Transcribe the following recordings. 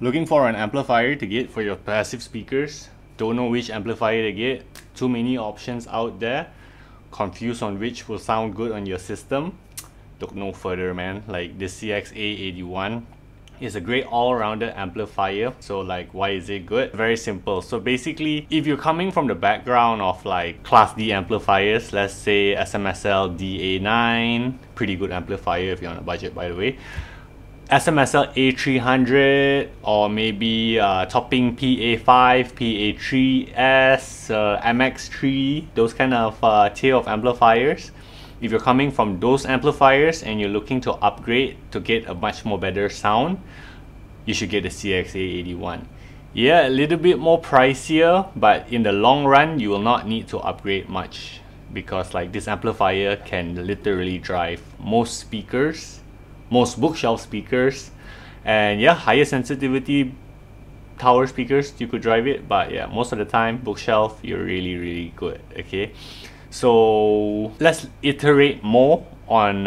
Looking for an amplifier to get for your passive speakers? Don't know which amplifier to get? Too many options out there? Confused on which will sound good on your system? Look no further, man. Like the CXA81 is a great all-rounded amplifier. So like, why is it good? Very simple. So basically, if you're coming from the background of like Class D amplifiers, let's say SMSL DA9, pretty good amplifier if you're on a budget, by the way. SMSL A300, or maybe topping PA5, PA3S, MX3, those kind of tier of amplifiers. If you're coming from those amplifiers and you're looking to upgrade to get a much more better sound, you should get the CXA81. Yeah, a little bit more pricier, but in the long run, you will not need to upgrade much, because like this amplifier can literally drive most speakers, most bookshelf speakers, and yeah, higher sensitivity tower speakers, you could drive it, but yeah, most of the time bookshelf, you're really good. Okay, so let's iterate more on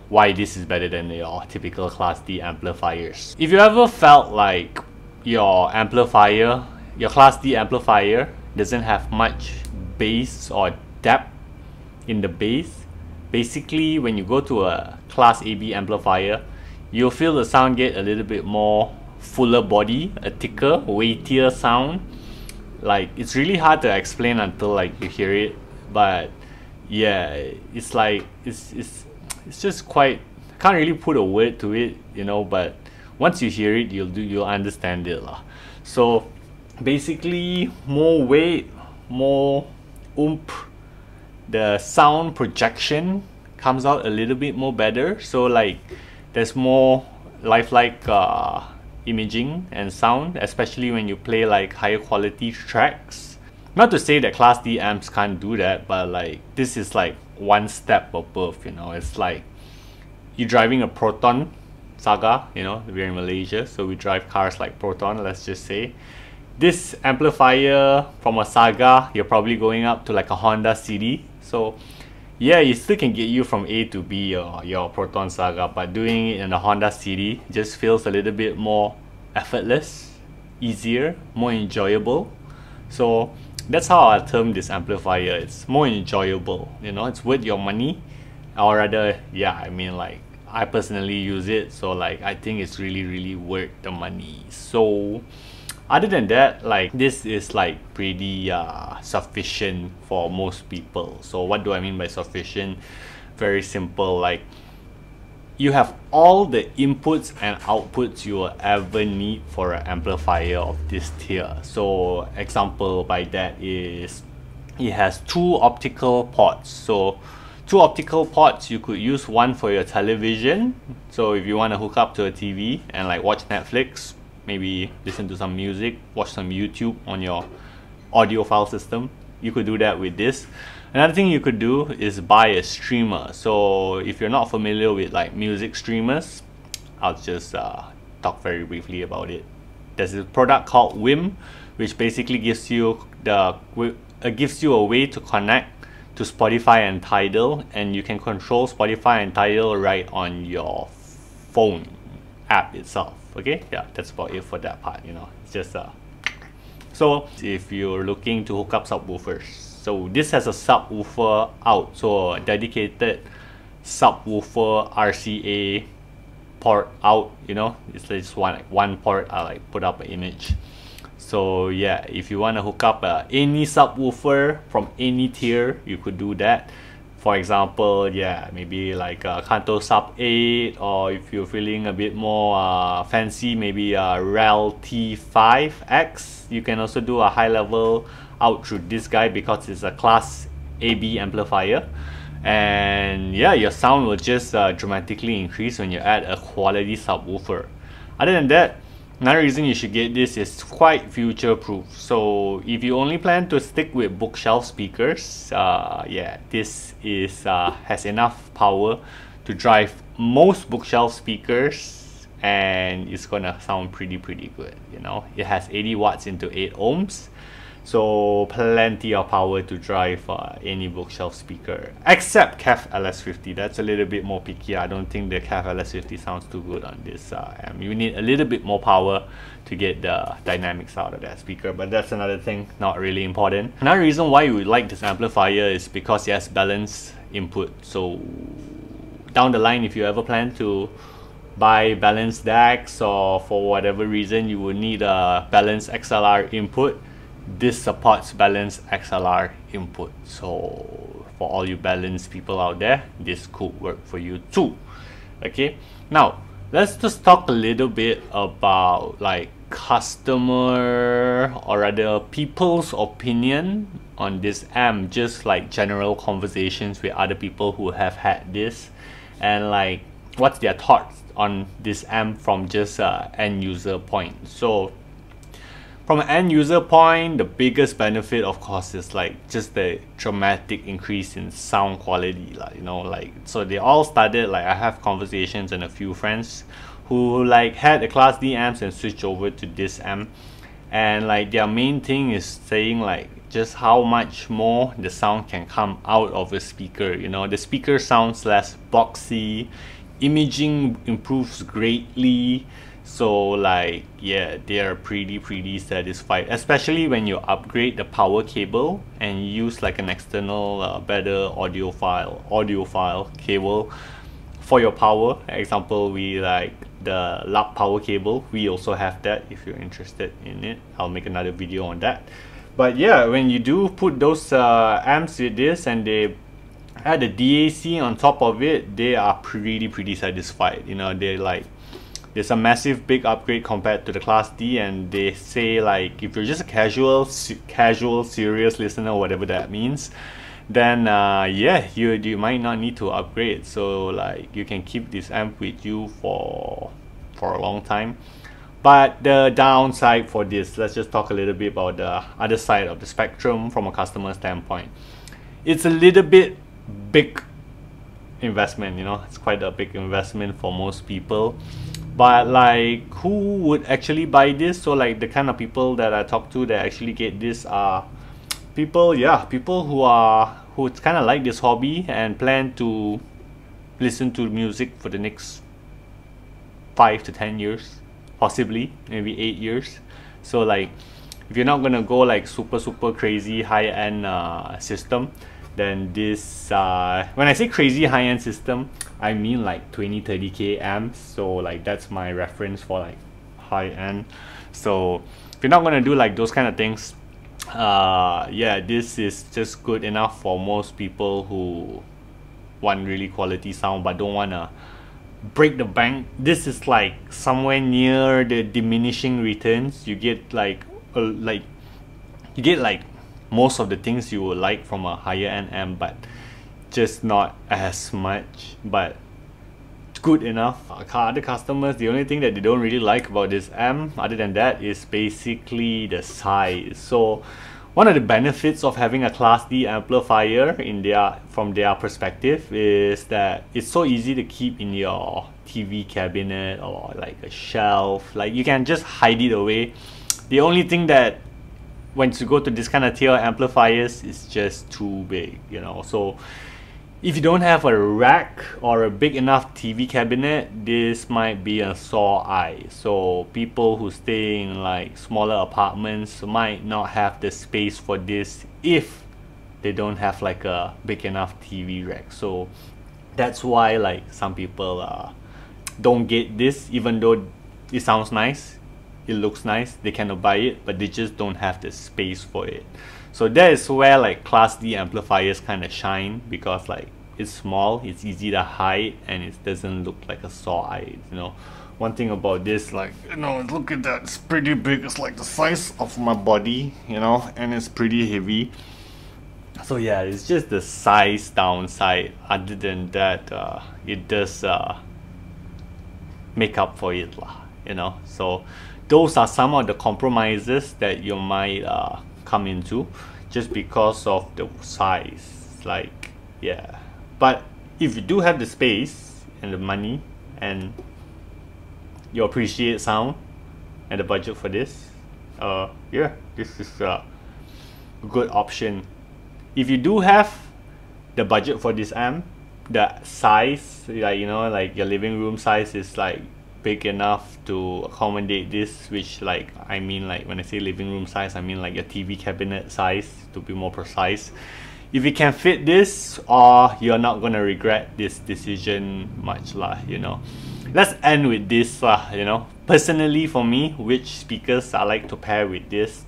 why this is better than your typical Class D amplifiers. If you ever felt like your amplifier, your Class D amplifier doesn't have much bass or depth in the bass, basically when you go to a Class AB amplifier, you'll feel the sound get a little bit more fuller body, a thicker, weightier sound. Like, it's really hard to explain until like you hear it, but yeah, it's like it's just quite, can't really put a word to it, you know, but once you hear it, you'll understand it lah. So basically, more weight, more oomph, the sound projection comes out a little bit more better. So like, there's more lifelike imaging and sound, especially when you play like higher quality tracks. Not to say that Class D amps can't do that, but like, this is like one step above, you know. It's like you're driving a Proton Saga, you know, we're in Malaysia, so we drive cars like Proton, let's just say. This amplifier from a Saga, you're probably going up to like a Honda CD. So yeah, it still can get you from A to B, or your Proton Saga, but doing it in a Honda CD just feels a little bit more effortless, easier, more enjoyable. So that's how I term this amplifier. It's more enjoyable, you know, it's worth your money. Or rather, yeah, I mean, like, I personally use it, so like, I think it's really worth the money. So other than that, like, this is like pretty sufficient for most people. So what do I mean by sufficient? Very simple. Like, you have all the inputs and outputs you will ever need for an amplifier of this tier. So example by that is, it has two optical ports. So two optical ports, you could use one for your television. So if you want to hook up to a TV and like watch Netflix, maybe listen to some music, watch some YouTube on your audio file system, you could do that with this. Another thing you could do is buy a streamer. So if you're not familiar with like music streamers, I'll just talk very briefly about it. There's a product called Wim, which basically gives you a way to connect to Spotify and Tidal, and you can control Spotify and Tidal right on your phone app itself. Okay, yeah, that's about it for that part, you know. It's just so if you're looking to hook up subwoofers, so this has a subwoofer out, so a dedicated subwoofer RCA port out, you know. It's just one port. I like put up an image. So yeah, if you want to hook up any subwoofer from any tier, you could do that. For example, yeah, maybe like Kanto Sub 8, or if you're feeling a bit more fancy, maybe REL T5X. You can also do a high level out through this guy because it's a Class AB amplifier. And yeah, your sound will just dramatically increase when you add a quality subwoofer. Other than that, another reason you should get this is quite future proof. So if you only plan to stick with bookshelf speakers, yeah, this is has enough power to drive most bookshelf speakers, and it's gonna sound pretty good, you know. It has 80 watts into 8 ohms. So plenty of power to drive any bookshelf speaker, except CAF LS50. That's a little bit more picky. I don't think the CAF LS50 sounds too good on this amp. You need a little bit more power to get the dynamics out of that speaker, but that's another thing, not really important. Another reason why you would like this amplifier is because it has balanced input. So down the line, if you ever plan to buy balanced DACs, or for whatever reason you will need a balanced XLR input, this supports balanced XLR input. So for all you balanced people out there, this could work for you too. Okay, now let's just talk a little bit about like customer, or rather people's opinion on this amp, just like general conversations with other people who have had this, and like what's their thoughts on this amp from just end user point. So from an end user point, the biggest benefit of course is like just the dramatic increase in sound quality, like, you know, like, so they all started, like I have conversations and a few friends who like had a Class D amps and switched over to this amp, and like their main thing is saying like just how much more the sound can come out of a speaker. You know, the speaker sounds less boxy, imaging improves greatly. So like, yeah, they are pretty satisfied, especially when you upgrade the power cable and use like an external better audiophile cable for your power. Example, we like the lap power cable. We also have that. If you're interested in it, I'll make another video on that. But yeah, when you do put those amps with this and they add a DAC on top of it, they are pretty satisfied. You know, they like, there's a massive big upgrade compared to the Class D, and they say like if you're just a casual serious listener, whatever that means, then yeah, you might not need to upgrade. So like you can keep this amp with you for a long time. But the downside for this, let's just talk a little bit about the other side of the spectrum from a customer standpoint. It's a little bit big investment, you know, it's quite a big investment for most people. But like, who would actually buy this? So like the kind of people that I talk to that actually get this are people, yeah, people who kind of like this hobby and plan to listen to music for the next 5 to 10 years, possibly maybe 8 years. So like, if you're not gonna go like super crazy high-end system, then this when I say crazy high-end system, I mean like 20-30k amps. So like that's my reference for like high-end. So if you're not gonna do like those kind of things, yeah, this is just good enough for most people who want really quality sound but don't wanna break the bank. This is like somewhere near the diminishing returns. You get like you get like most of the things you would like from a higher end amp, but just not as much, but good enough. Other customers, the only thing that they don't really like about this amp other than that is basically the size. So one of the benefits of having a Class D amplifier from their perspective is that it's so easy to keep in your TV cabinet or like a shelf. Like you can just hide it away. The only thing that once you go to this kind of tier amplifiers, it's just too big, you know. So if you don't have a rack or a big enough TV cabinet, this might be a sore eye. So people who stay in like smaller apartments might not have the space for this if they don't have like a big enough TV rack. So that's why like some people don't get this, even though it sounds nice, it looks nice, they cannot buy it, but they just don't have the space for it. So that is where like Class D amplifiers kind of shine, because like it's small, it's easy to hide, and it doesn't look like a sore eye, you know. One thing about this, like, you know, look at that, it's pretty big, it's like the size of my body, you know, and it's pretty heavy. So yeah, it's just the size downside. Other than that, it does make up for it lah, you know. So those are some of the compromises that you might come into just because of the size. Like, yeah, but if you do have the space and the money and you appreciate sound and the budget for this, yeah, this is a good option. If you do have the budget for this amp, the size, like you know, like your living room size is like big enough to accommodate this, which like I mean, like when I say living room size, I mean like your TV cabinet size, to be more precise. If you can fit this, or you're not gonna regret this decision much lah, you know. Let's end with this lah, you know. Personally for me, which speakers I like to pair with this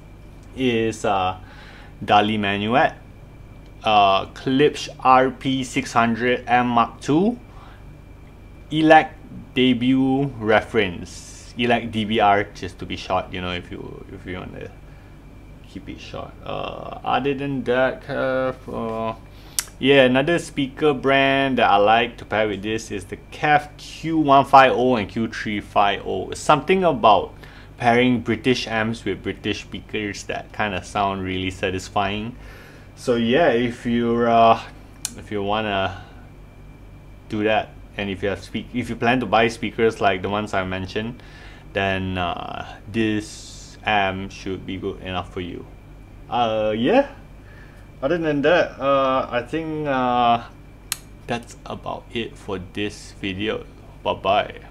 is Dali Manuet, Klipsch RP600M Mark II, Elec debut reference, Elec DBR, just to be short, you know, if you want to keep it short. Other than that, yeah, another speaker brand that I like to pair with this is the KEF Q150 and Q350. It's something about pairing British amps with British speakers that kind of sound really satisfying. So yeah, if you wanna do that, and if you plan to buy speakers like the ones I mentioned, then this amp should be good enough for you. Yeah, other than that, I think that's about it for this video. Bye bye.